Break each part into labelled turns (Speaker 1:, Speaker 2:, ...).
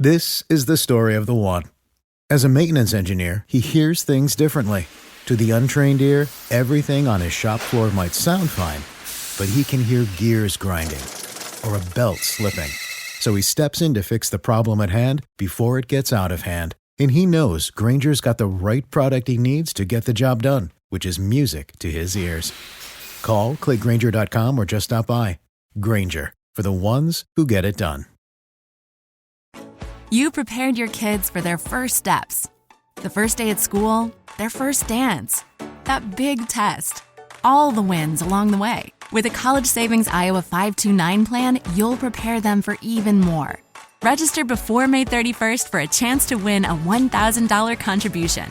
Speaker 1: This is the story of the one. As a maintenance engineer, he hears things differently. To the untrained ear, everything on his shop floor might sound fine, but he can hear gears grinding or a belt slipping. So he steps in to fix the problem at hand before it gets out of hand. And he knows Grainger's got the right product he needs to get the job done, which is music to his ears. Call, click Grainger.com, or just stop by. Grainger, for the ones who get it done.
Speaker 2: You prepared your kids for their first steps. The first day at school, their first dance, that big test, all the wins along the way. With a College Savings Iowa 529 plan, you'll prepare them for even more. Register before May 31st for a chance to win a $1,000 contribution.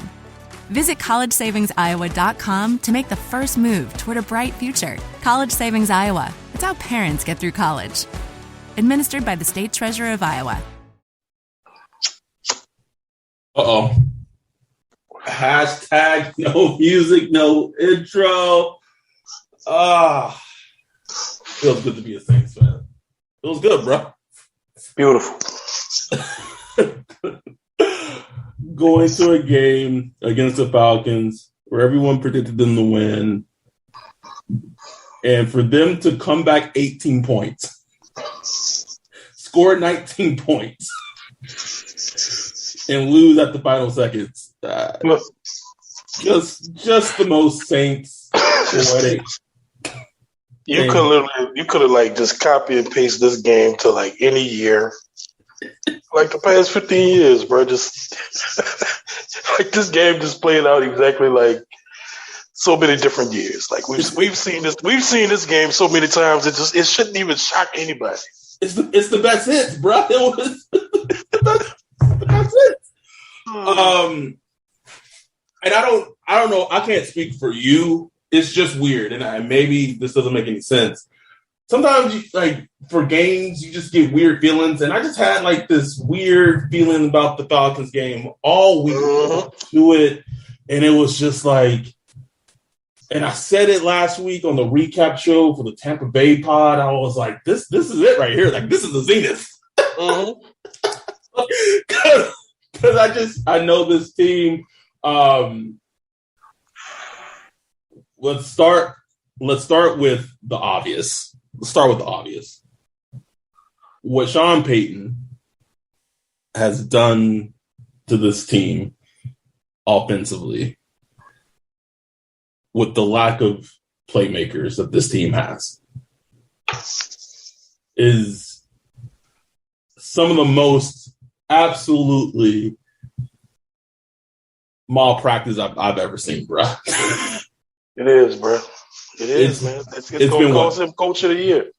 Speaker 2: Visit collegesavingsiowa.com to make the first move toward a bright future. College Savings Iowa. It's how parents get through college. Administered by the State Treasurer of Iowa.
Speaker 3: Uh-oh. Hashtag no music, no intro. Feels good to be a Saints fan. Feels good, bro.
Speaker 4: Beautiful.
Speaker 3: Going to a game against the Falcons where everyone predicted them to win, and for them to come back 18 points, score 19 points, and lose at the final seconds. Just the most Saints poetic.
Speaker 4: You could have like just copy and paste this game to like any year, like the past 15 years, bro. Just like this game just played out exactly like so many different years. Like we've seen this game so many times. It shouldn't even shock anybody.
Speaker 3: It's the best hits, bro. It was the best hits. And I don't know. I can't speak for you. It's just weird, and maybe this doesn't make any sense. Sometimes, for games, you just get weird feelings, and I just had this weird feeling about the Falcons game all week to it, and it was just and I said it last week on the recap show for the Tampa Bay pod. I was like, this is it right here. This is the zenith. Because I know this team. Let's start with the obvious. Let's start with the obvious. What Sean Payton has done to this team offensively with the lack of playmakers that this team has is some of the most absolutely malpractice I've ever seen, bro.
Speaker 4: It is, bro. It is, man. It's going to cost him Coach of the Year.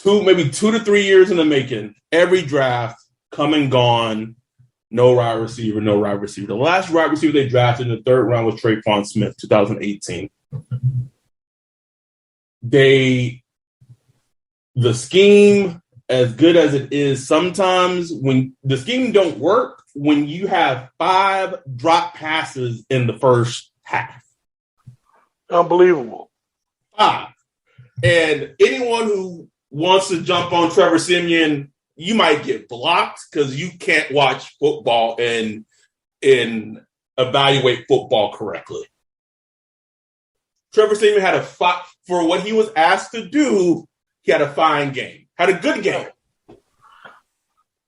Speaker 3: Maybe 2 to 3 years in the making. Every draft, come and gone. No wide receiver. The last wide receiver they drafted in the third round was Tre'Quan Smith, 2018. The scheme, as good as it is, sometimes when the scheme don't work, when you have 5 drop passes in the first half.
Speaker 4: Unbelievable.
Speaker 3: 5. And anyone who wants to jump on Trevor Siemian, you might get blocked because you can't watch football and evaluate football correctly. Trevor Siemian had for what he was asked to do, he had a fine game. Had a good game.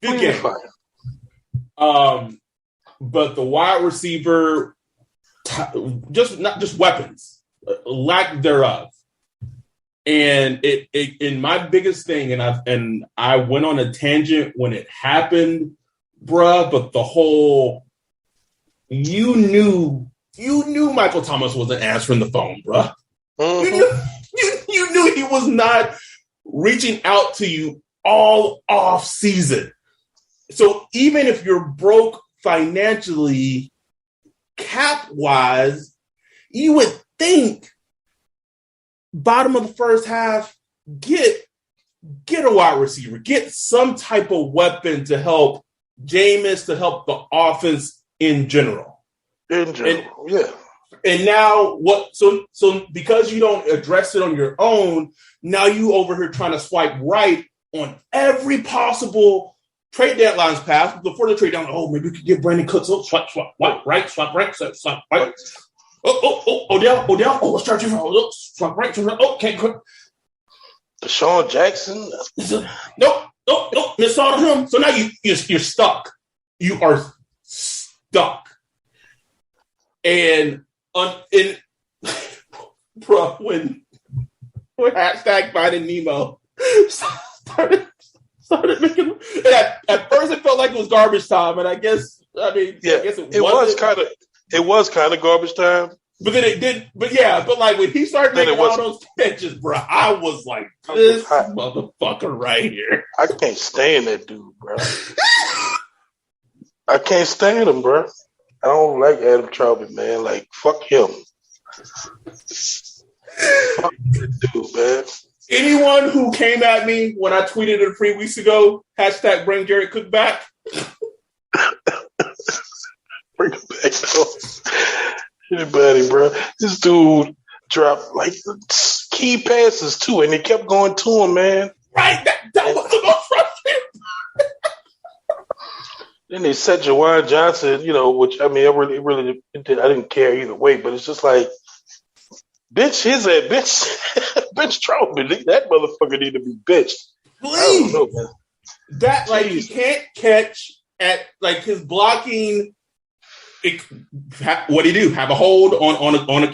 Speaker 3: Good game. But the wide receiver, not just weapons, lack thereof. And and my biggest thing, and I went on a tangent when it happened, bruh, but the whole, you knew Michael Thomas wasn't answering the phone, bruh. Mm-hmm. You knew he was not reaching out to you all off season. So even if you're broke financially, cap-wise, you would think bottom of the first half, get a wide receiver, get some type of weapon to help Jameis, to help the offense in general.
Speaker 4: Yeah.
Speaker 3: And now what? So because you don't address it on your own, now you over here trying to swipe right on every possible trade deadlines passed. Before the trade deadline, maybe we could get Brandon Cooks. Swap, right, swap, right. Odell. Let's start you from swap right. Can't quit.
Speaker 4: Deshaun Jackson.
Speaker 3: Nope. Miss all of him. So now you're stuck. You are stuck. And bro, when hashtag Finding Nemo started making. At first, it felt like it was garbage time, and I guess it was kind of garbage time. But then it did. But like when he started making all those catches, bro, I was like, this motherfucker right here.
Speaker 4: I can't stand that dude, bro. I can't stand him, bro. I don't like Adam Trautman, man. Like, fuck him. Fuck that dude, man.
Speaker 3: Anyone who came at me when I tweeted it 3 weeks ago, hashtag bring Jared Cook back.
Speaker 4: Bring him back, though. Anybody, bro. This dude dropped, like, key passes, too, and they kept going to him, man.
Speaker 3: Right? That was the most frustrating.
Speaker 4: Then they said Jawan Johnson, which, I mean, I really did. I didn't care either way, but it's just like, bitch Troutman. That motherfucker need to be bitched.
Speaker 3: Please.
Speaker 4: I don't know, man.
Speaker 3: That, like, he can't catch at, like, his blocking. What do you do? Have a hold on a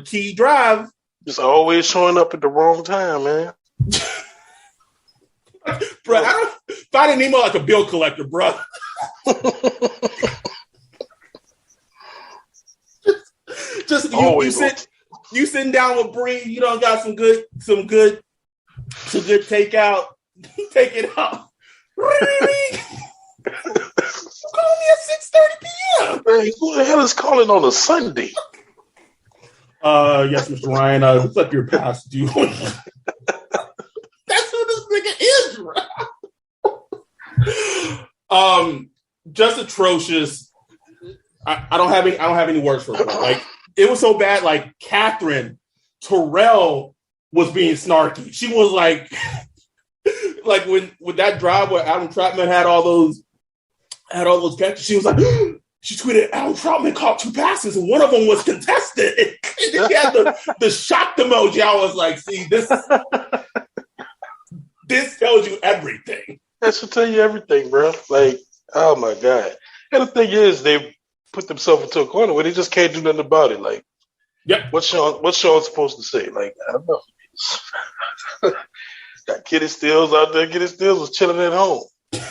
Speaker 3: key drive.
Speaker 4: Just always showing up at the wrong time, man.
Speaker 3: Bro, I don't Finding Nemo like a bill collector, bro. just you sitting down with Bree, you don't got some good takeout. Take it out. Call me at 6:30 p.m.
Speaker 4: Hey, who the hell is calling on a Sunday?
Speaker 3: Yes, Mr. Ryan. Looks like you're past due. That's who this nigga is, bro. Just atrocious. I don't have any words for it. Like, it was so bad. Like, Catherine Terrell was being snarky. She was like when with that drive where Adam Trautman had all those catches, she was like, she tweeted, Adam Trautman caught 2 passes and one of them was contested. And she had the shocked emoji. I was like, see, this tells you everything.
Speaker 4: That should tell you everything, bro. Like, oh my God. And the thing is, they put themselves into a corner where they just can't do nothing about it. Like,
Speaker 3: yep.
Speaker 4: What's Sean supposed to say? Like, I don't know. Got Kitty Stills out there. Kitty Stills was chilling at home. You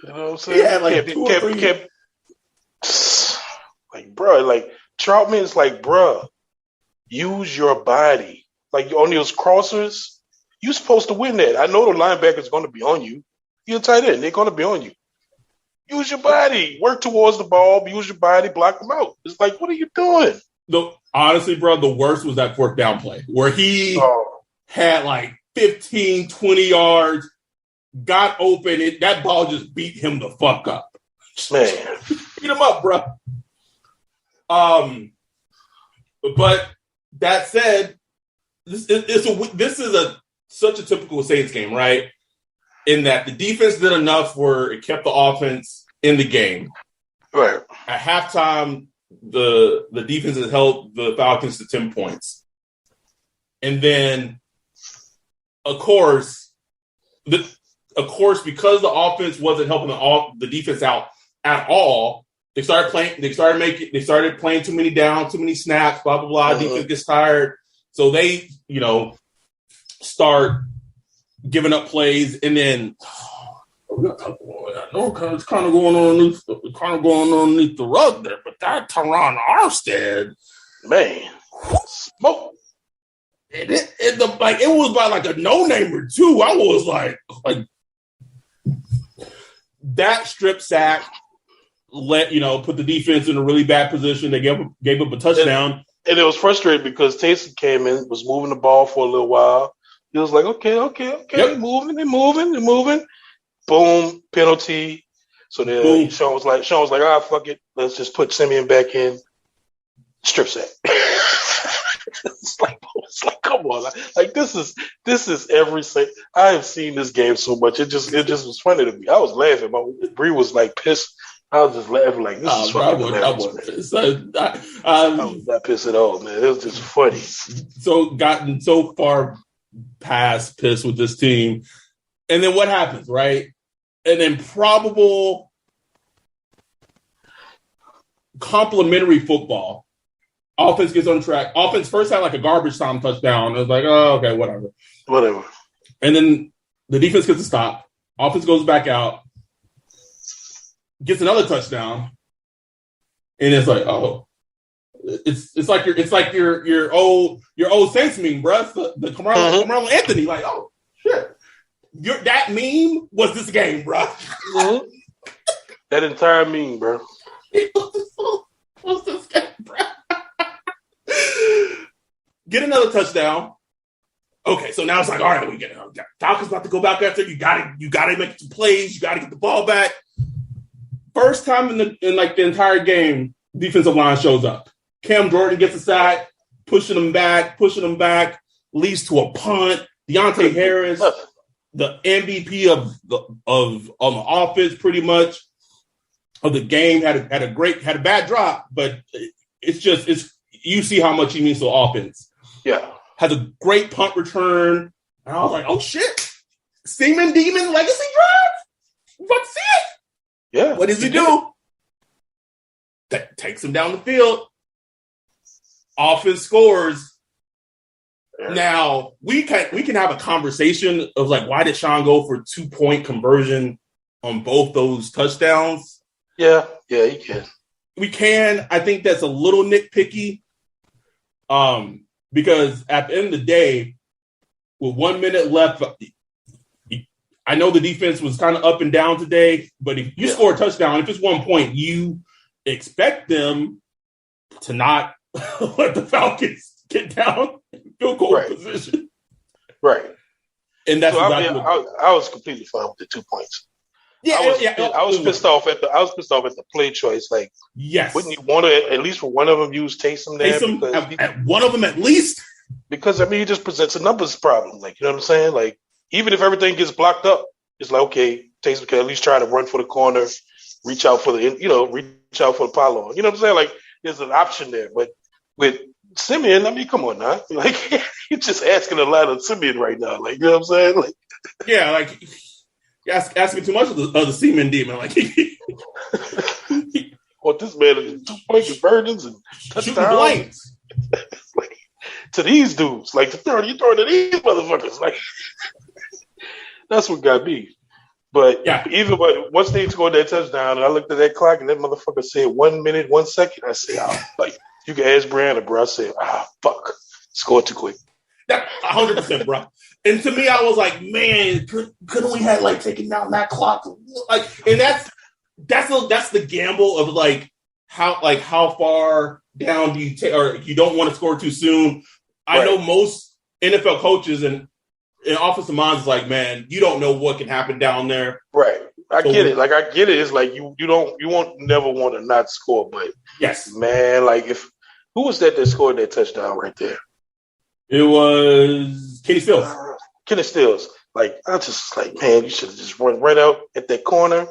Speaker 4: know what I'm saying?
Speaker 3: Yeah, like
Speaker 4: like, bro, like Troutman is like, bro, use your body. Like on those crossers, you're supposed to win that. I know the linebacker's going to be on you. You're a tight end. They're going to be on you. Use your body. Work towards the ball. Use your body. Block them out. It's like, what are you doing?
Speaker 3: Honestly, bro, the worst was that 4th down play where he had like 15, 20 yards, got open. That ball just beat him the fuck up.
Speaker 4: Man.
Speaker 3: Beat him up, bro. But that said, this is such a typical Saints game, right? In that the defense did enough where it kept the offense in the game.
Speaker 4: Right.
Speaker 3: At halftime, the defense has held the Falcons to 10 points. And then, of course, because the offense wasn't helping the defense out at all, they started playing too many downs, too many snaps, blah, blah, blah. Defense gets tired. So they, start giving up plays, and then it's kind of going on underneath the rug there. But that Teron Armstead,
Speaker 4: man, smoke.
Speaker 3: It was by like a no-namer too. I was like that strip sack put the defense in a really bad position. They gave up a touchdown.
Speaker 4: And it was frustrating because Taysom came in, was moving the ball for a little while. He was like, okay, yep. moving. Boom, penalty. So then Sean was like, fuck it. Let's just put Simeon back in. Strip sack. it's like, come on, like this is every second. I have seen this game so much. It just was funny to me. I was laughing. Bree was like pissed. I was just laughing like this is fucking hilarious. I was not pissed at all, man. It was just funny.
Speaker 3: So gotten so far past pissed with this team, and then what happens, right? An improbable complimentary football. Offense gets on track. Offense first had like a garbage time touchdown. It was like, oh, okay, whatever. And then the defense gets a stop. Offense goes back out, gets another touchdown, and it's like, oh, it's like your old Saints meme, bruh. The Carmelo Anthony, like, oh shit, that meme was this game, bruh.
Speaker 4: Mm-hmm. That entire meme, bro.
Speaker 3: What's this game, bruh? Get another touchdown. Okay, so now it's like, all right, we get it. Falcons about to go back after. You got to make some plays. You got to get the ball back. First time in the entire game, defensive line shows up. Cam Jordan gets a sack, pushing them back, leads to a punt. Deontay Harris, the MVP of the offense, pretty much of the game, had a bad drop, but it's you see how much he means to the offense.
Speaker 4: Yeah.
Speaker 3: Has a great punt return. And I was like, oh shit. Seaman Demon legacy drive? About to see it.
Speaker 4: Yeah.
Speaker 3: What does he do? Takes him down the field. Offense scores. Yeah. Now we can have a conversation of like, why did Sean go for 2-point conversion on both those touchdowns?
Speaker 4: Yeah, he can.
Speaker 3: We can. I think that's a little nitpicky. Because at the end of the day, with 1 minute left, I know the defense was kind of up and down today, but if you score a touchdown, if it's 1 point, you expect them to not let the Falcons get down in field goal position.
Speaker 4: Right.
Speaker 3: And that's
Speaker 4: I was completely fine with the 2 points. I was pissed off at the play choice. Like,
Speaker 3: yes,
Speaker 4: wouldn't you want to at least for one of them use Taysom there?
Speaker 3: At one of them at least,
Speaker 4: because I mean, he just presents a numbers problem. Like, you know what I'm saying? Like, even if everything gets blocked up, it's like, okay, Taysom can at least try to run for the corner, reach out for the pylon. You know what I'm saying? Like, there's an option there. But with Simeon, I mean, come on now, like you're just asking a lot of Simeon right now. Like, you know what I'm saying? Like,
Speaker 3: yeah, like. Asking too much of the Seaman Demon. Like,
Speaker 4: what this man is 2-point conversions and touchdowns. Like, to these dudes, like you're throwing to these motherfuckers. Like, that's what got me. But once they scored that touchdown, and I looked at that clock, and that motherfucker said 1 minute, 1 second. I said, like, you can ask Brianna, bro. I said, fuck, scored too quick.
Speaker 3: 100%, bro. And to me, I was like, man, couldn't we have like taken down that clock? Like, and that's the gamble of like how far down do you take, or you don't want to score too soon. I know most NFL coaches and offensive minds is like, man, you don't know what can happen down there.
Speaker 4: Right. I get it. Like, I get it. It's like you won't never want to not score, but
Speaker 3: yes,
Speaker 4: man, like who was that scored that touchdown right there?
Speaker 3: It was Kenny Stills.
Speaker 4: Kenny Stills. Like, I just like, man, you should have just run right out at that corner.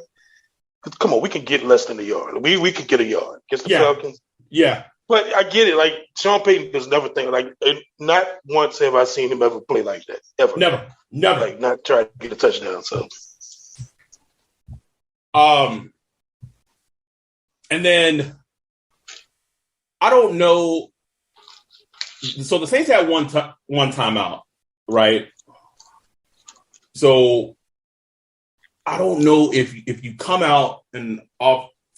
Speaker 4: Come on, we can get less than a yard. We could get a yard against the Falcons.
Speaker 3: Yeah.
Speaker 4: But I get it. Like, Sean Payton does never think, like, not once have I seen him ever play like that. Ever.
Speaker 3: Never.
Speaker 4: Like, not try to get a touchdown. So.
Speaker 3: And then, I don't know. So the Saints had one timeout, right? So I don't know if you come out and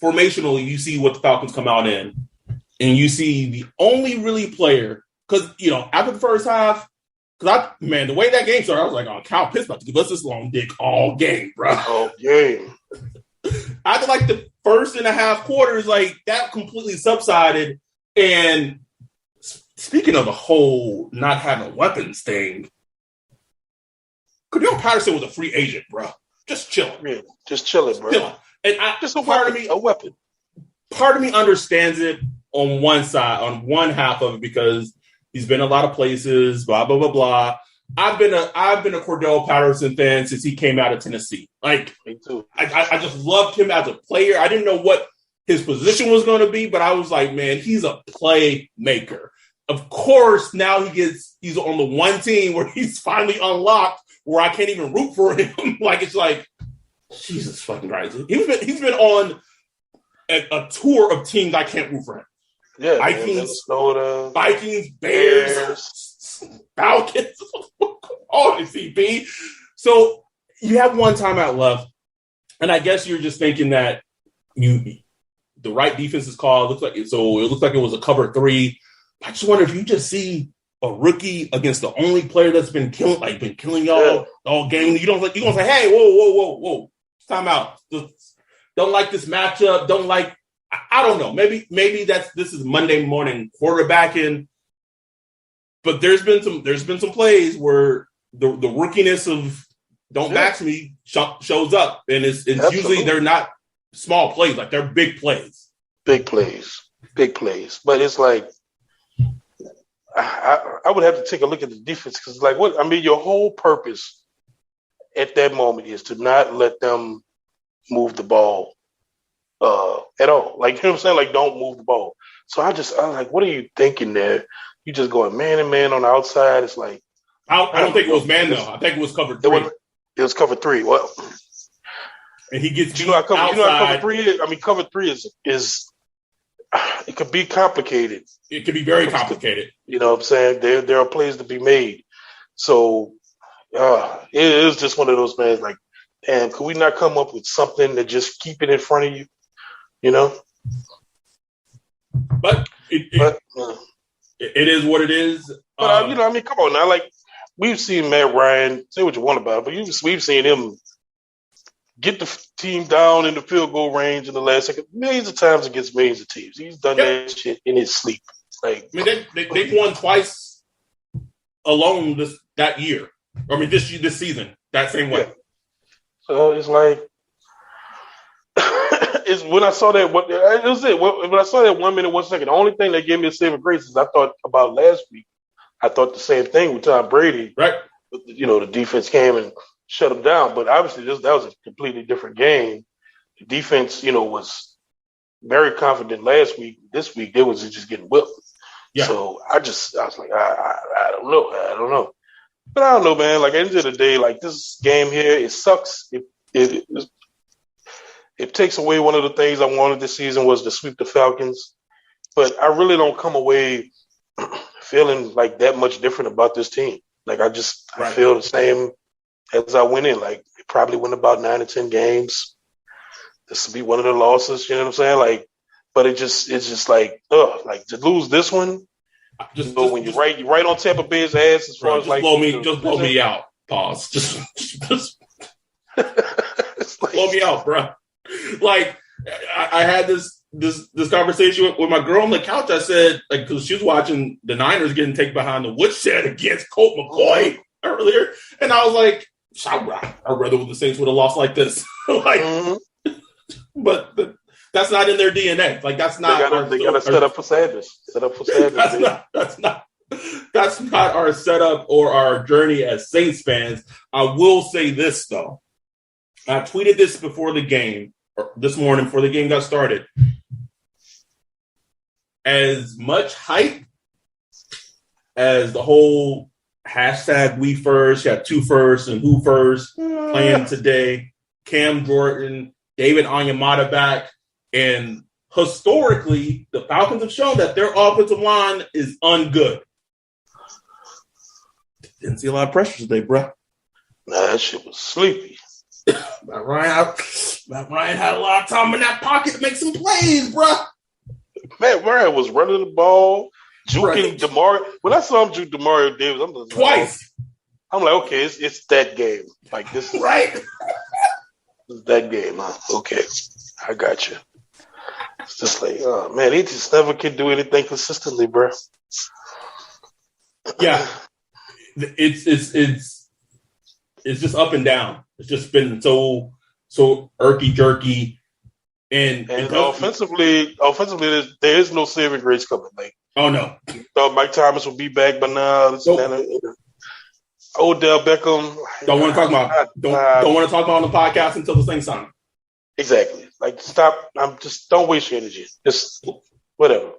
Speaker 3: formationally you see what the Falcons come out in, and you see the only really player, because after the first half, the way that game started, I was like, oh, Kyle Pitts about to give us this long dick all game, bro.
Speaker 4: All game.
Speaker 3: After like the first and a half quarters, like that completely subsided. And speaking of the whole not having weapons thing, Cordell Patterson was a free agent, bro. Just chilling.
Speaker 4: Yeah, just chilling, bro.
Speaker 3: And a weapon. Part of me understands it on one side, on one half of it, because He's been a lot of places, blah, blah, blah, blah. I've been a Cordell Patterson fan since he came out of Tennessee. Like,
Speaker 4: me too.
Speaker 3: I just loved him as a player. I didn't know what his position was going to be, but I was like, man, he's a playmaker. Of course, now he's on the one team where he's finally unlocked, where I can't even root for him. Like, it's like, Jesus fucking Christ. He's been on a tour of teams I can't root for him.
Speaker 4: Yeah,
Speaker 3: Vikings, Bears, Falcons, all the CP. So you have one timeout left, and I guess you're just thinking that the right defense is called. It looks like it was a cover 3. I just wonder if you just see a rookie against the only player that's been killing y'all all game. You're gonna say, hey, whoa, time out. Don't like this matchup. Don't like. I don't know. Maybe this is Monday morning quarterbacking. But there's been some plays where the rookiness of don't back me shows up, and it's usually they're not small plays, like they're big plays.
Speaker 4: Big plays. But it's like I would have to take a look at the defense because, like, what I mean, your whole purpose at that moment is to not let them move the ball at all. Like, you know what I'm saying? Like, don't move the ball. So I'm like, what are you thinking there? You just going man and man on the outside. It's like
Speaker 3: I don't think it was man though. I think it was cover 3.
Speaker 4: It was cover 3. Well,
Speaker 3: and he gets
Speaker 4: how cover 3 is. I mean, cover 3 is it could be complicated.
Speaker 3: It could be very complicated.
Speaker 4: You know what I'm saying? There are plays to be made. So it is just one of those, man, like, damn, could we not come up with something to just keep it in front of you? You know?
Speaker 3: But it is what it is.
Speaker 4: But, you know, I mean, come on now. Like, we've seen Matt Ryan, say what you want about it, but we've seen him get the team down in the field goal range in the last second millions of times against millions of teams. He's done that shit in his sleep. Like,
Speaker 3: I mean, they won twice alone that year. I mean, this season, that same way.
Speaker 4: Yeah. So it's like, it's when I saw that. It was it. When I saw that 1 minute, 1 second, the only thing that gave me a saving grace is I thought about last week. I thought the same thing with Tom Brady.
Speaker 3: Right.
Speaker 4: You know, the defense came and shut him down, but obviously that was a completely different game. The defense, you know, was very confident last week. This week, they was just getting whipped. Yeah. So I was like, I don't know. But I don't know, man. Like, at the end of the day, like, this game here, it sucks. It takes away one of the things I wanted this season was to sweep the Falcons. But I really don't come away feeling like that much different about this team. Like, I feel the same as I went in. Like, they probably win about 9 or 10 games. This will be one of the losses, you know what I'm saying? Like, but it's just like, like, to lose this one, when you're right on Tampa Bay's ass as far as like
Speaker 3: blow me out. Pause. Just blow me out, bro. Like, I had this conversation with my girl on the couch. I said, like, because she was watching the Niners getting taken behind the woodshed against Colt McCoy earlier, and I was like, I'd rather the Saints would have lost like this. Like, but that's not in their DNA. Like, that's not.
Speaker 4: They got to set up for Sanders.
Speaker 3: That's not our setup or our journey as Saints fans. I will say this though. I tweeted this before the game, or this morning before the game got started. As much hype as the whole hashtag we first, you got 2 firsts and who first playing today, Cam Jordan, David Onyemata back, and historically, the Falcons have shown that their offensive line is ungood. Didn't see a lot of pressure today, bro.
Speaker 4: Nah, that shit was sleepy.
Speaker 3: Matt Ryan had a lot of time in that pocket to make some plays, bro.
Speaker 4: Matt Ryan was running the ball, juking Demario. When I saw him juke Demario Davis, I'm just
Speaker 3: twice.
Speaker 4: I'm like, okay, it's that game. Like, this is
Speaker 3: right.
Speaker 4: It's that game, huh? Okay, I got you. It's just like, oh man, he just never can do anything consistently, bro.
Speaker 3: Yeah, it's just up and down. It's just been so irky jerky, and
Speaker 4: offensively, there is no saving grace coming. Like,
Speaker 3: Oh no.
Speaker 4: Thought Mike Thomas would be back, but now Odell Beckham.
Speaker 3: Don't want to talk about. Don't want to talk about on the podcast until the thing sign.
Speaker 4: Exactly. Like stop. Don't waste your energy. Just whatever.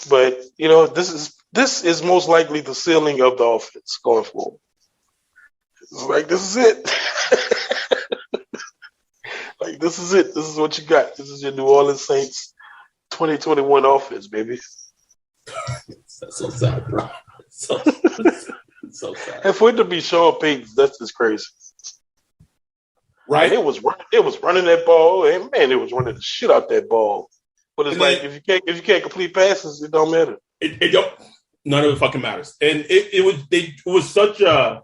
Speaker 4: But this is most likely the ceiling of the offense going forward. It's like this is it. Like this is it. This is what you got. This is your New Orleans Saints 2021 offense, baby.
Speaker 3: That's so sad, bro. So sad.
Speaker 4: And for it to be Sean Payton, that's just crazy.
Speaker 3: Right?
Speaker 4: And it was running that ball, and man, it was running the shit out that ball. But it's like if you can't complete passes, it don't matter.
Speaker 3: It don't. None of it fucking matters. And it was such a.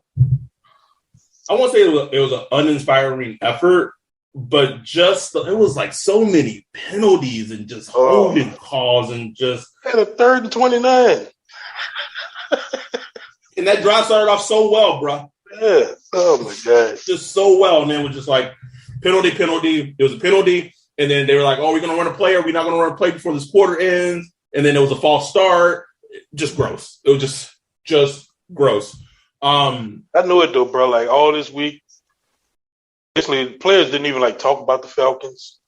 Speaker 3: I won't say it was an uninspiring effort, but just it was like so many penalties and just holding calls and just
Speaker 4: had a 3rd and 29.
Speaker 3: And that drive started off so well, bro.
Speaker 4: Yeah. Oh my god.
Speaker 3: Just so well, and then it was just like penalty. It was a penalty, and then they were like, "Oh, we're gonna run a play, or we're not gonna run a play before this quarter ends." And then it was a false start. Just gross. It was just gross.
Speaker 4: I knew it though, bro. Like all this week, basically, players didn't even like talk about the Falcons.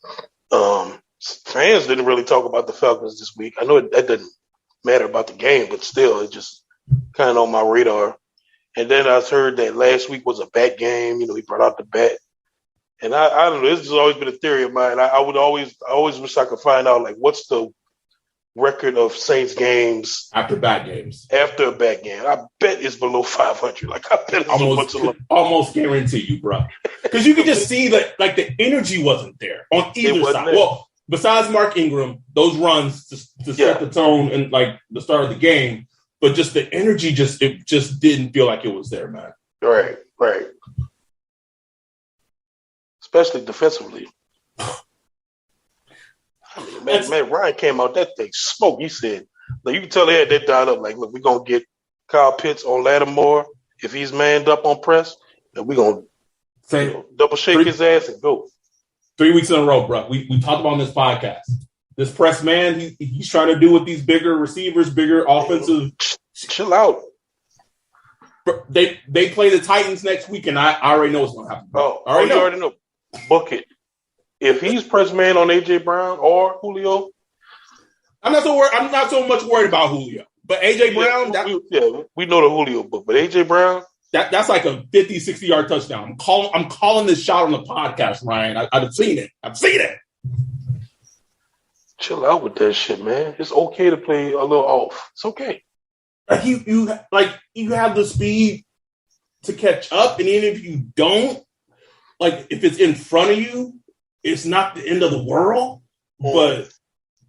Speaker 4: Fans didn't really talk about the Falcons this week. I know that doesn't matter about the game, but still, it just kind of on my radar. And then I heard that last week was a bat game. He brought out the bat, and I don't know. This has always been a theory of mine. I always wish I could find out like what's the record of Saints games
Speaker 3: after bat games.
Speaker 4: After a bat game, I bet it's below 500. Like I bet it's
Speaker 3: almost guarantee you, bro, because you could just see that like the energy wasn't there on either side. There. Well, besides Mark Ingram, those runs to set the tone and like the start of the game, but just the energy it just didn't feel like it was there, man.
Speaker 4: Right. Especially defensively. Man, Ryan came out that thing smoke. He said, like, you can tell they had that dialed up. Like, look, we're going to get Kyle Pitts on Lattimore. If he's manned up on press, then we're going to double shake his ass and go.
Speaker 3: 3 weeks in a row, bro. We talked about on this podcast. This press man, he's trying to do with these bigger receivers, bigger offensive.
Speaker 4: Chill out.
Speaker 3: They play the Titans next week, and I already know what's going to happen.
Speaker 4: You already know. Book it. If he's press man on AJ Brown or Julio,
Speaker 3: I'm not so much worried about Julio. But AJ Brown,
Speaker 4: we know the Julio book. But AJ Brown,
Speaker 3: that's like a 50, 60-yard touchdown. I'm calling this shot on the podcast, Ryan. I've seen it.
Speaker 4: Chill out with that shit, man. It's okay to play a little off. It's okay.
Speaker 3: You have the speed to catch up, and even if you don't, like if it's in front of you, it's not the end of the world. But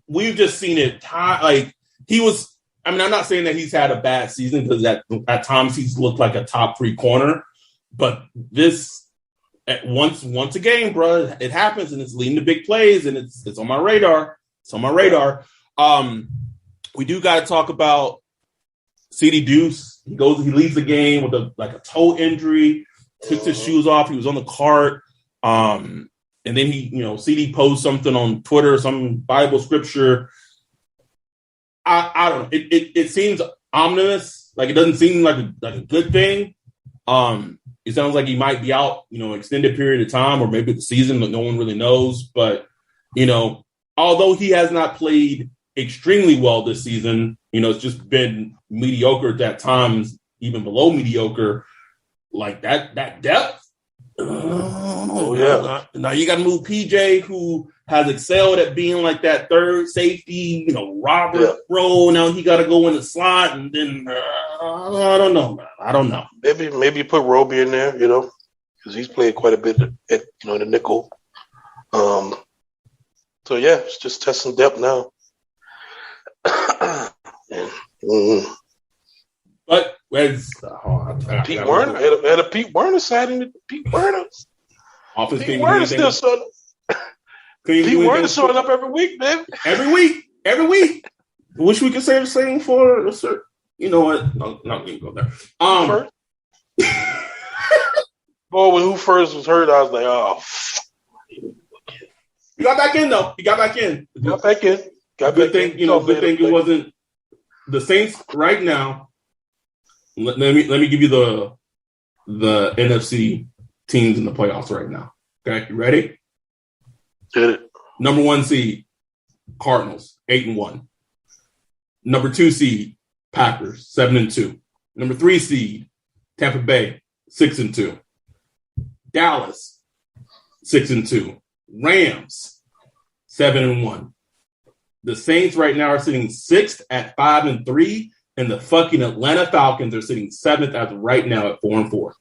Speaker 3: we've just seen it. Like he was. I mean, I'm not saying that he's had a bad season because at times he's looked like a top 3 corner, but this once a game, bro, it happens and it's leading to big plays and it's on my radar. It's on my radar. We do got to talk about CD Deuce. He leaves the game with a toe injury. Took his shoes off. He was on the cart. And then CD posed something on Twitter, some Bible scripture. I don't know. It seems ominous. Like it doesn't seem like a good thing. It sounds like he might be out, an extended period of time, or maybe the season that no one really knows. But although he has not played extremely well this season, it's just been mediocre at times, even below mediocre. Like that depth.
Speaker 4: Yeah.
Speaker 3: Now you got to move PJ, who has excelled at being like that third safety, Robert role. Now he got to go in the slot, and then I don't know.
Speaker 4: Maybe put Roby in there, because he's played quite a bit at the nickel. So yeah, it's just testing depth now.
Speaker 3: But where's
Speaker 4: Pete Werner? Had a Pete Werner sighting. Pete Werner. Pete Werner still showing up. Pete Werner showing up every week, man.
Speaker 3: Every week. I wish we could say the same for sir. You know what? No, not gonna go there.
Speaker 4: First? Boy, when who first was hurt, I was like, oh.
Speaker 3: He got back in though. Got back in. Good thing it wasn't the Saints right now. Let me give you the NFC teams in the playoffs right now. Okay, you ready?
Speaker 4: Did it.
Speaker 3: Number 1 seed, Cardinals, 8-1. Number 2 seed, Packers, 7-2. Number 3 seed, Tampa Bay, 6-2. Dallas, 6-2. Rams, 7-1. The Saints right now are sitting 6th at 5-3, and the fucking Atlanta Falcons are sitting 7th as of right now at 4-4.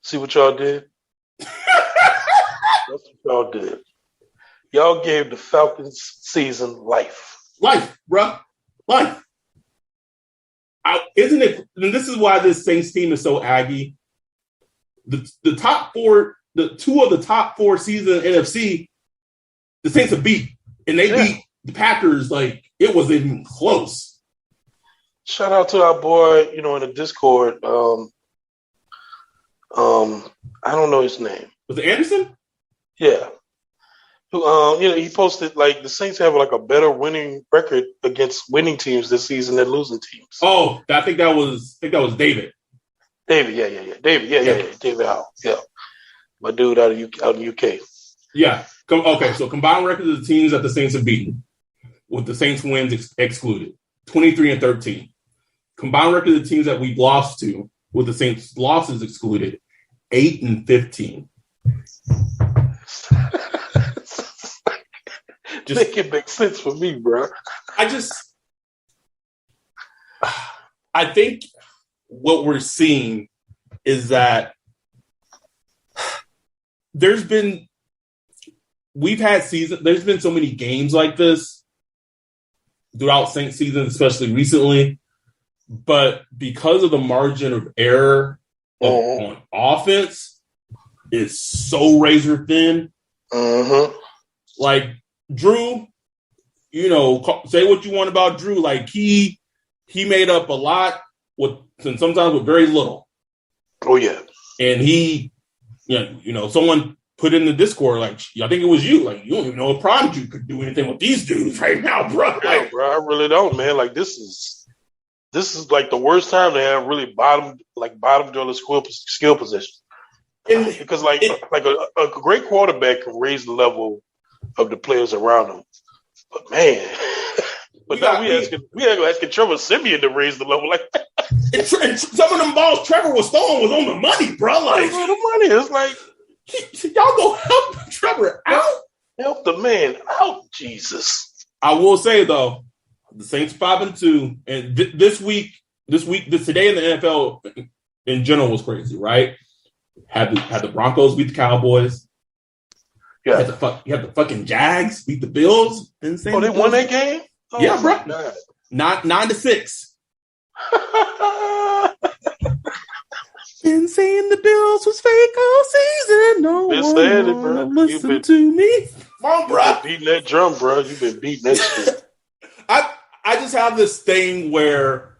Speaker 4: See what y'all did? That's what y'all did. Y'all gave the Falcons season life.
Speaker 3: Life, bro. Life. Isn't it? And this is why this Saints team is so aggy. The top four, the 2 of the top 4 seeds in the NFC, the Saints have beat. And they beat the Packers like it wasn't even close.
Speaker 4: Shout out to our boy, in the Discord. I don't know his name.
Speaker 3: Was it Anderson?
Speaker 4: Yeah. He posted like the Saints have like a better winning record against winning teams this season than losing teams.
Speaker 3: Oh, I think that was David.
Speaker 4: David, yeah. David Howe. Yeah. My dude out of UK.
Speaker 3: Yeah. Okay, so combined records of the teams that the Saints have beaten, with the Saints wins excluded, 23-13. Combined record of the teams that we've lost to, with the Saints losses excluded, 8-15.
Speaker 4: Make it make sense for me, bro.
Speaker 3: I think what we're seeing is that there's been so many games like this throughout Saints season, especially recently. But because of the margin of error on offense is so razor thin, like Drew, say what you want about Drew. Like he made up a lot and sometimes with very little.
Speaker 4: Oh yeah,
Speaker 3: and someone put in the Discord, like, I think it was you, like, you don't even know if Prodigy could do anything with these dudes right now, bro.
Speaker 4: Yeah, bro, I really don't, man. Like, this is like the worst time they have really bottomed on the skill position. Because like a great quarterback can raise the level of the players around him. But man, we asking Trevor Siemian to raise the level like that.
Speaker 3: And some of them balls Trevor was throwing was on the money, bro. Like,
Speaker 4: on the money. It's like,
Speaker 3: y'all go help Trevor out.
Speaker 4: Help the man out, Jesus.
Speaker 3: I will say though, the Saints 5-2, and today in the NFL in general was crazy, right? Had the Broncos beat the Cowboys.
Speaker 4: Yeah.
Speaker 3: You had the fucking Jags beat the Bills.
Speaker 4: Insane. Oh, they won that game? Oh,
Speaker 3: yeah, bro. 9-6. Been saying the Bills was fake all season. No one
Speaker 4: saying it, bro.
Speaker 3: Listen to me. Come on, bro.
Speaker 4: You've been beating that drum, bro. You've been beating that shit.
Speaker 3: I just have this thing where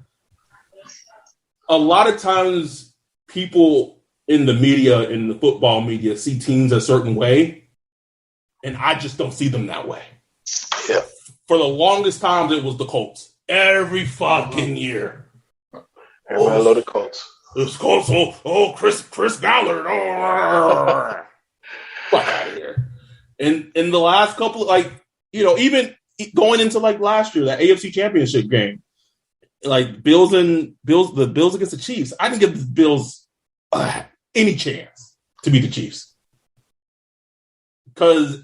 Speaker 3: a lot of times people in the media, in the football media, see teams a certain way, and I just don't see them that way.
Speaker 4: Yeah.
Speaker 3: For the longest time, it was the Colts. Every fucking year.
Speaker 4: Everybody love the Colts.
Speaker 3: It's Colts. Chris Ballard. Fuck out of here. And in the last couple, even going into last year, that AFC Championship game, the Bills against the Chiefs, I didn't give the Bills any chance to beat the Chiefs. Because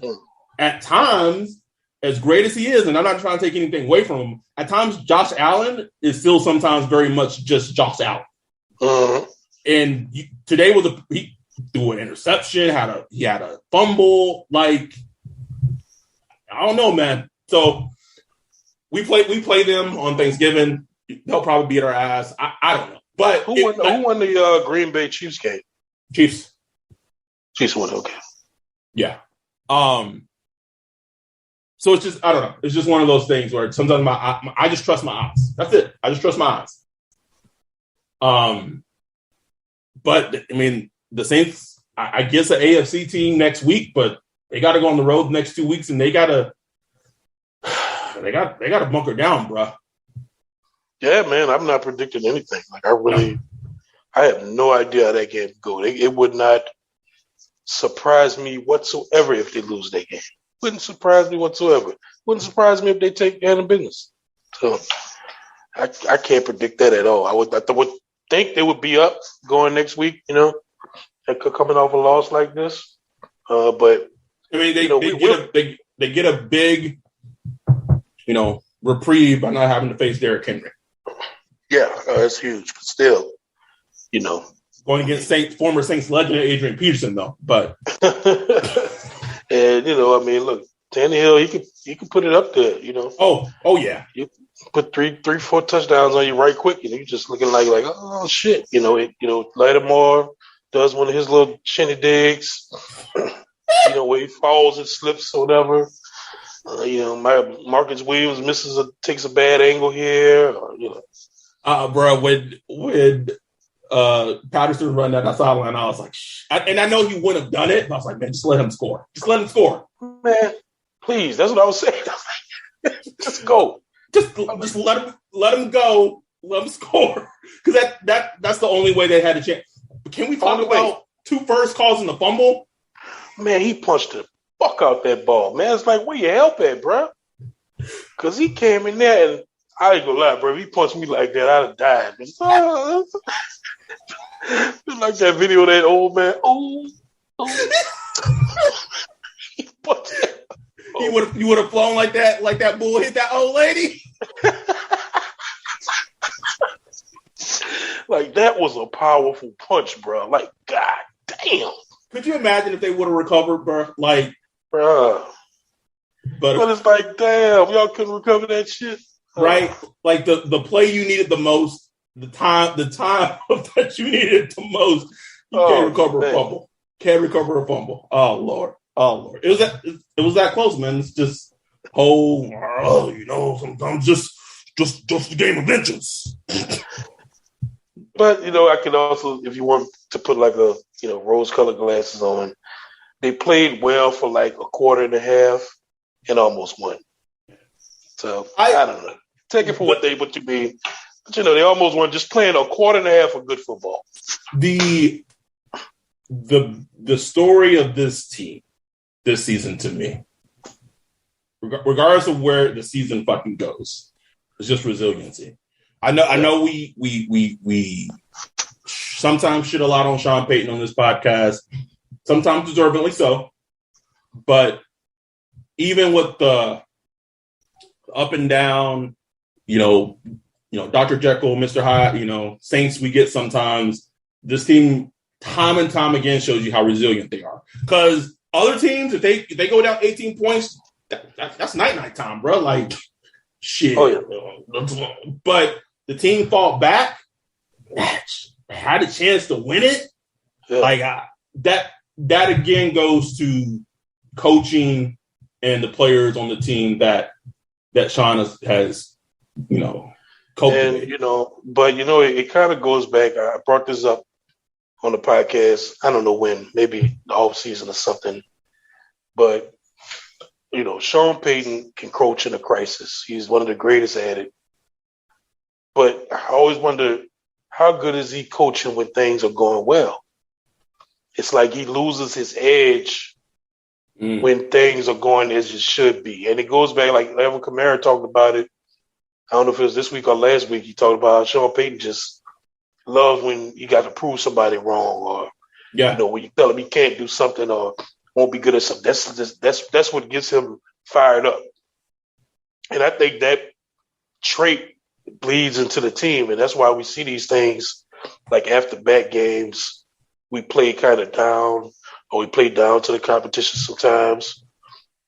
Speaker 3: at times, as great as he is, and I'm not trying to take anything away from him, at times Josh Allen is still sometimes very much just Josh Allen. And today he threw an interception, he had a fumble. Like, I don't know, man. So we play them on Thanksgiving. They'll probably beat our ass. I don't know. But
Speaker 4: who won the Green Bay Chiefs game?
Speaker 3: Chiefs.
Speaker 4: Chiefs won. Okay.
Speaker 3: Yeah. So it's just, I don't know. It's just one of those things where sometimes I just trust my eyes. That's it. I just trust my eyes. But I mean, the Saints, I guess an AFC team next week, but they got to go on the road the next 2 weeks, and they got to They got to bunker down, bro.
Speaker 4: Yeah, man, I'm not predicting anything. Like I have no idea how that game would go. It would not surprise me whatsoever if they lose that game. Wouldn't surprise me whatsoever. Wouldn't surprise me if they take care of business. So I can't predict that at all. I would think they would be up going next week. Coming off a loss like this. But
Speaker 3: I mean, they get a big, reprieve by not having to face Derrick Henry.
Speaker 4: Yeah, that's huge. But still,
Speaker 3: going against former Saints legend Adrian Peterson, though. But
Speaker 4: and look, Tannehill, he can put it up there.
Speaker 3: Oh yeah.
Speaker 4: You put 3-4 touchdowns on you right quick. You're just looking like oh shit. Lattimore does one of his little shinny digs. Where he falls and slips or whatever. Marcus Williams takes a bad angle here.
Speaker 3: Bro, when Patterson run that sideline, I was like, and I know he wouldn't have done it, but I was like, man, just let him score. Just let him score.
Speaker 4: Man, please. That's what I was saying. Just go.
Speaker 3: Just let him go. Let him score. Because that's the only way they had a chance. But can we talk about 2 first calls in the fumble?
Speaker 4: Man, he punched the fuck out that ball. Man, it's like, where your help at, bro? Because he came in there and I ain't gonna lie, bro. If he punched me like that, I'd have died. It's like that video of that old man.
Speaker 3: You would have flown like that bull hit that old lady.
Speaker 4: Like that was a powerful punch, bro. Like, god damn.
Speaker 3: Could you imagine if they would have recovered, bro? Like,
Speaker 4: bro. But it's like, damn, y'all couldn't recover that shit.
Speaker 3: Right? Like the play you needed the most, the time that you needed the most, you can't recover a fumble. Can't recover a fumble. Oh Lord. It was that close, man. It's just sometimes just the game of vengeance.
Speaker 4: But I can also, if you want to put like a rose-colored glasses on, they played well for like a quarter and a half and almost won. So I don't know. Take it for what you mean. But they almost won just playing a quarter and a half of good football.
Speaker 3: The story of this team this season to me, regardless of where the season fucking goes, is just resiliency. I know we sometimes shit a lot on Sean Payton on this podcast, sometimes deservedly so. But even with the up and down, Dr. Jekyll, Mr. Hyde, Saints we get sometimes, this team time and time again shows you how resilient they are. Because other teams, if they go down 18 points, that's night time, bro. Like, shit.
Speaker 4: Oh, yeah.
Speaker 3: But the team fought back, had a chance to win it. Yeah. Like, that again goes to coaching and the players on the team that Sean has cultivated.
Speaker 4: And, but it kind of goes back. I brought this up on the podcast. I don't know when, maybe the off season or something. But, Sean Payton can coach in a crisis. He's one of the greatest at it. But I always wonder, how good is he coaching when things are going well? It's like he loses his edge when things are going as it should be. And it goes back, like Evan Kamara talked about it. I don't know if it was this week or last week. He talked about how Sean Payton just loves when you got to prove somebody wrong, or when you tell him he can't do something or won't be good at something. That's what gets him fired up. And I think that trait bleeds into the team, and that's why we see these things like after back games, we play kind of down, or we play down to the competition sometimes.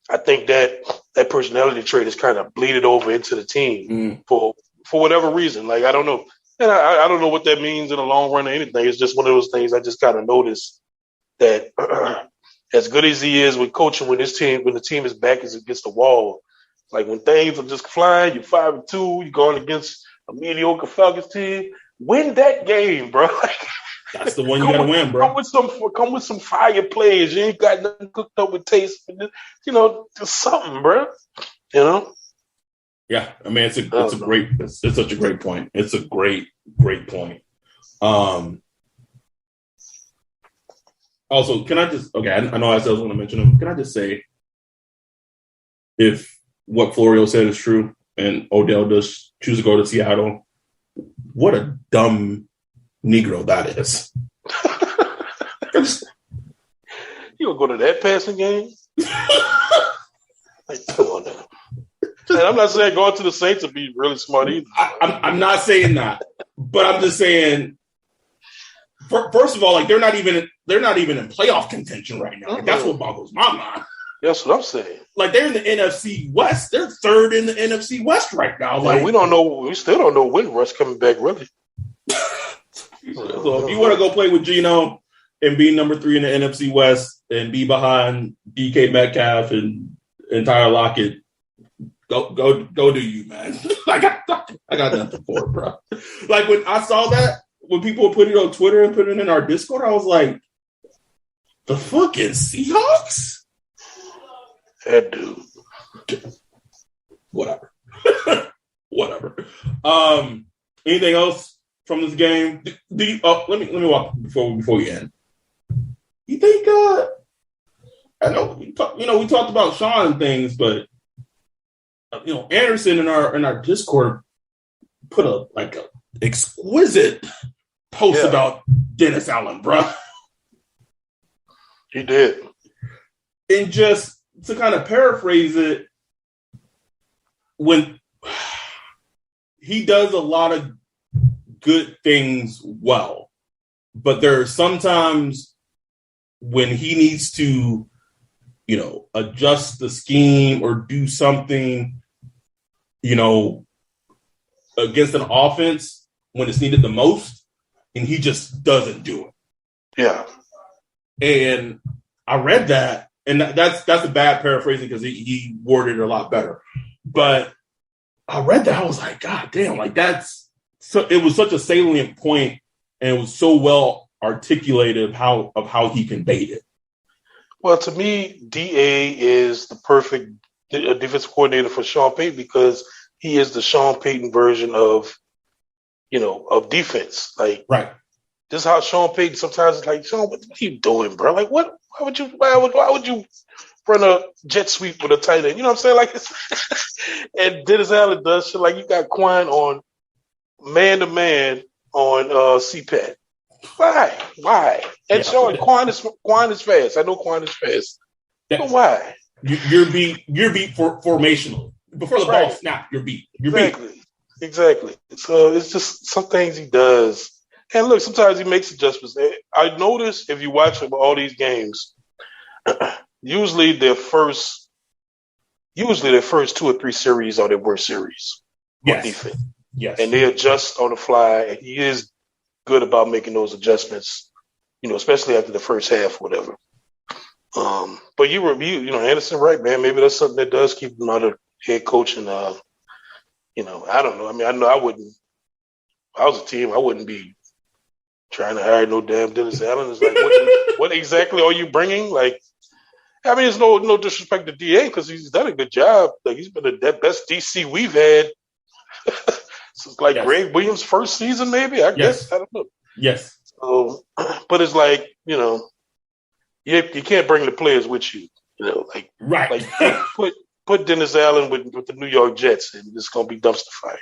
Speaker 4: I think that personality trait is kind of bleeded over into the team for whatever reason. Like, I don't know. And I don't know what that means in the long run or anything. It's just one of those things I just kind of noticed that as good as he is with coaching, when the team is back against the wall, like when things are just flying, you're 5-2, you're going against a mediocre Falcons team, win that game, bro.
Speaker 3: That's the one you gotta win, bro.
Speaker 4: Come with some fire plays. You ain't got nothing cooked up with taste. Just something, bro.
Speaker 3: Yeah, I mean, it's such a great point. It's a great point. Also, can I just, okay, I know I said I was going to mention him. Can I just say, if what Florio said is true and Odell does choose to go to Seattle, what a dumb Negro that is.
Speaker 4: You gonna go to that passing game? Like, come on now. And I'm not saying going to the Saints would be really smart either.
Speaker 3: I'm not saying that, but I'm just saying. First of all, like they're not even in playoff contention right now. Like, that's what boggles my mind.
Speaker 4: That's what I'm saying.
Speaker 3: Like they're in the NFC West. They're third in the NFC West right now. Like
Speaker 4: we don't know. We still don't know when Russ coming back. Really.
Speaker 3: So if you want to go play with Geno and be number 3 in the NFC West and be behind DK Metcalf and Tyler Lockett, go do you, man. I got nothing for it, bro. Like when I saw that, when people put it on Twitter and put it in our Discord, I was like, the fucking Seahawks?
Speaker 4: That dude.
Speaker 3: Whatever. Anything else from this game? Do you, let me walk before we end. You think I know we talked about Sean and things, but Anderson in our Discord put a exquisite post about Dennis Allen, bro.
Speaker 4: He did.
Speaker 3: And just to kind of paraphrase it, when he does a lot of good things well, but there are sometimes when he needs to, adjust the scheme or do something, against an offense when it's needed the most, and he just doesn't do it.
Speaker 4: Yeah.
Speaker 3: And I read that, and that's a bad paraphrasing because he worded it a lot better. But I read that, I was like, God damn, like it was such a salient point, and it was so well articulated of how he conveyed it.
Speaker 4: Well, to me, DA is the perfect defensive coordinator for Sean Payton because he is the Sean Payton version of defense. Like,
Speaker 3: right.
Speaker 4: This is how Sean Payton sometimes is like, Sean, what are you doing, bro? Like, what? Why would you run a jet sweep with a tight end? You know what I'm saying? Like, and Dennis Allen does shit like you got Quine on man-to-man on CPAT. Why? And Sean, Quine is fast. I know Quine is fast. But why?
Speaker 3: You're beat formational. Before the ball snapped, you're beat.
Speaker 4: Exactly. So it's just some things he does. And look, sometimes he makes adjustments. I notice if you watch all these games, usually their first 2 or 3 series are their worst series on defense.
Speaker 3: Yes.
Speaker 4: And they adjust on the fly. And he is good about making those adjustments, especially after the first half or whatever. But you Anderson, right, man? Maybe that's something that does keep him out of head coach. And, I don't know. I mean, I know I wouldn't. If I was a team, I wouldn't be trying to hire no damn Dennis Allen. It's like, what exactly are you bringing? Like, I mean, it's no disrespect to DA because he's done a good job. Like, he's been the best DC we've had since Greg Williams' first season, maybe. I guess I don't know.
Speaker 3: Yes.
Speaker 4: So, but it's like you can't bring the players with you.
Speaker 3: Right.
Speaker 4: Like put Dennis Allen with the New York Jets, and it's gonna be dumpster fire.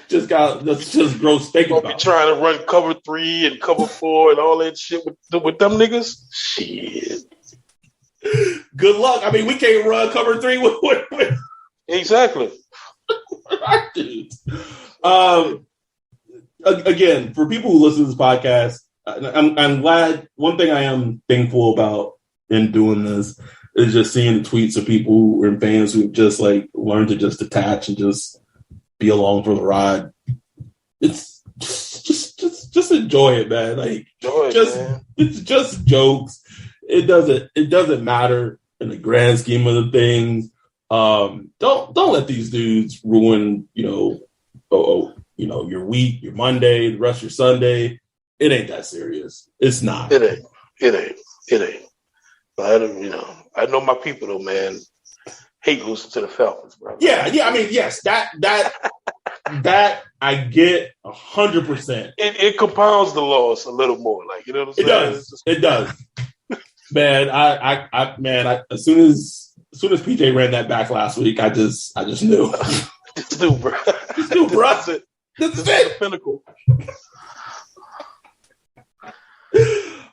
Speaker 3: That's just gross thinking about.
Speaker 4: Be trying to run cover 3 and cover 4 and all that shit with them niggas. Shit.
Speaker 3: Good luck. I mean, we can't run cover 3 with
Speaker 4: Exactly.
Speaker 3: dude. Again, for people who listen to this podcast, I'm glad. One thing I am thankful about in doing this is just seeing the tweets of people and fans who've just learned to just detach and just be along for the ride. It's just enjoy it, man. It's just jokes. It doesn't matter in the grand scheme of the things. Don't let these dudes ruin your week, your Monday, the rest of your Sunday. It ain't that serious. It's not.
Speaker 4: It ain't. I know my people though, man. Hate losing to the Falcons, bro.
Speaker 3: Yeah. I mean, yes, that I get 100%.
Speaker 4: It compounds the loss a little more, like you know what I'm saying?
Speaker 3: It does. Man, as soon as PJ ran that back last week, I just knew.
Speaker 4: Just knew, bro.
Speaker 3: This is it.
Speaker 4: Pinnacle.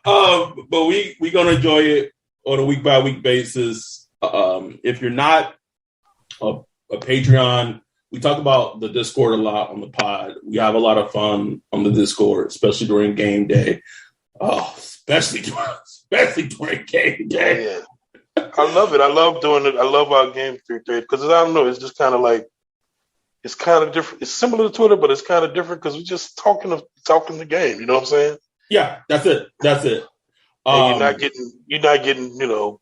Speaker 3: But we gonna enjoy it on a week by week basis. If you're not a Patreon, we talk about the Discord a lot on the pod. We have a lot of fun on the Discord, especially during game day. Oh, especially during game day.
Speaker 4: Yeah. I love it. I love doing it. I love our game 3-3 because I don't know. It's just kind of like it's kind of different. It's similar to Twitter, but it's kind of different because we're just talking the game. You know what I'm saying?
Speaker 3: Yeah, that's it.
Speaker 4: And you're not getting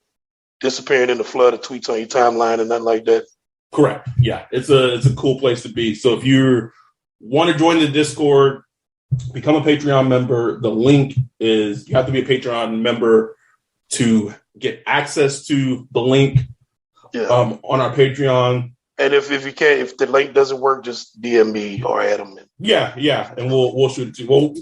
Speaker 4: disappearing in the flood of tweets on your timeline and nothing like that.
Speaker 3: Correct. Yeah, it's a cool place to be. So if you want to join the Discord, become a Patreon member. The link is you have to be a Patreon member to get access to the link on our Patreon.
Speaker 4: And if you can't, if the link doesn't work, just DM me or Adam.
Speaker 3: Yeah, and we'll shoot it to you. Well,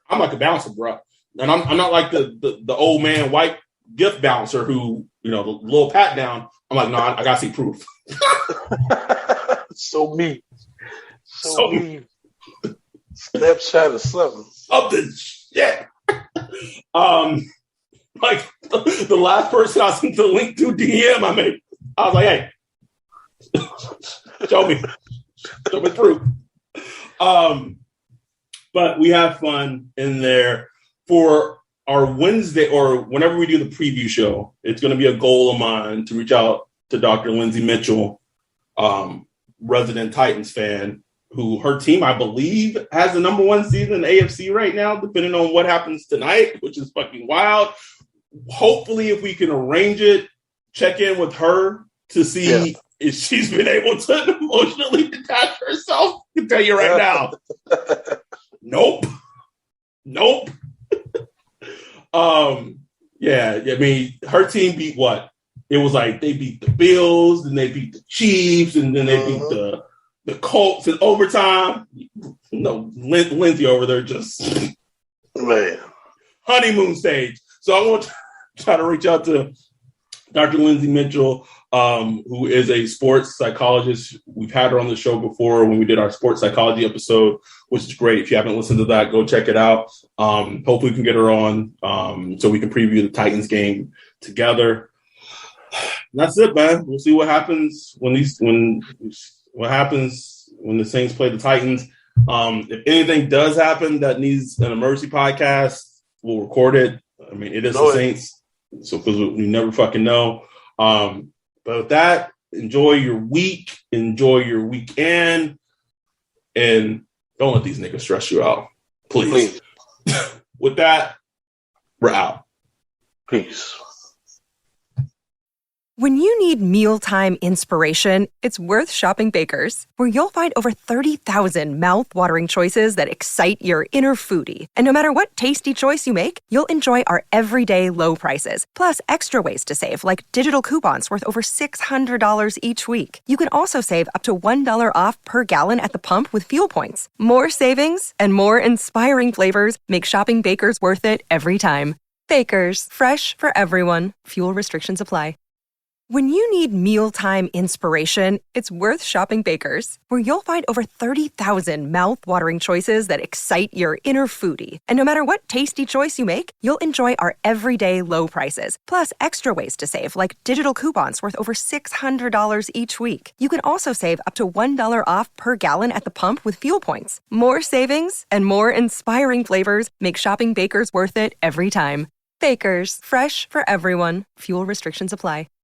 Speaker 3: I'm like a bouncer, bro, and I'm not like the old man white gift bouncer who the little pat down. I'm like, no, I gotta see proof.
Speaker 4: So me. Snapshot or something.
Speaker 3: Something shit. Like the last person I sent the link to DM, I was like, hey, show me proof. But we have fun in there for our Wednesday or whenever we do the preview show. It's going to be a goal of mine to reach out to Dr. Lindsay Mitchell, resident Titans fan, who her team, I believe, has the number one seed in the AFC right now, depending on what happens tonight, which is fucking wild. Hopefully, if we can arrange it, check in with her to see if she's been able to emotionally detach herself. I can tell you right now. Nope. Yeah, I mean, her team beat what? It was like they beat the Bills, and they beat the Chiefs, and then they beat the Colts in overtime. Lindsay over there just
Speaker 4: man
Speaker 3: honeymoon stage. So I'm going to try to reach out to Dr. Lindsay Mitchell, who is a sports psychologist. We've had her on the show before when we did our sports psychology episode, which is great. If you haven't listened to that, go check it out. Hopefully we can get her on so we can preview the Titans game together. And that's it, man. We'll see what happens when the Saints play the Titans. If anything does happen that needs an emergency podcast, we'll record it. I mean, it is the Saints, so because we never fucking know. But with that, enjoy your week, enjoy your weekend, and don't let these niggas stress you out, please. With that, we're out.
Speaker 4: Peace.
Speaker 5: When you need mealtime inspiration, it's worth shopping Baker's, where you'll find over 30,000 mouth-watering choices that excite your inner foodie. And no matter what tasty choice you make, you'll enjoy our everyday low prices, plus extra ways to save, like digital coupons worth over $600 each week. You can also save up to $1 off per gallon at the pump with fuel points. More savings and more inspiring flavors make shopping Baker's worth it every time. Baker's, fresh for everyone. Fuel restrictions apply. When you need mealtime inspiration, it's worth shopping Baker's, where you'll find over 30,000 mouth-watering choices that excite your inner foodie. And no matter what tasty choice you make, you'll enjoy our everyday low prices, plus extra ways to save, like digital coupons worth over $600 each week. You can also save up to $1 off per gallon at the pump with fuel points. More savings and more inspiring flavors make shopping Baker's worth it every time. Baker's, fresh for everyone. Fuel restrictions apply.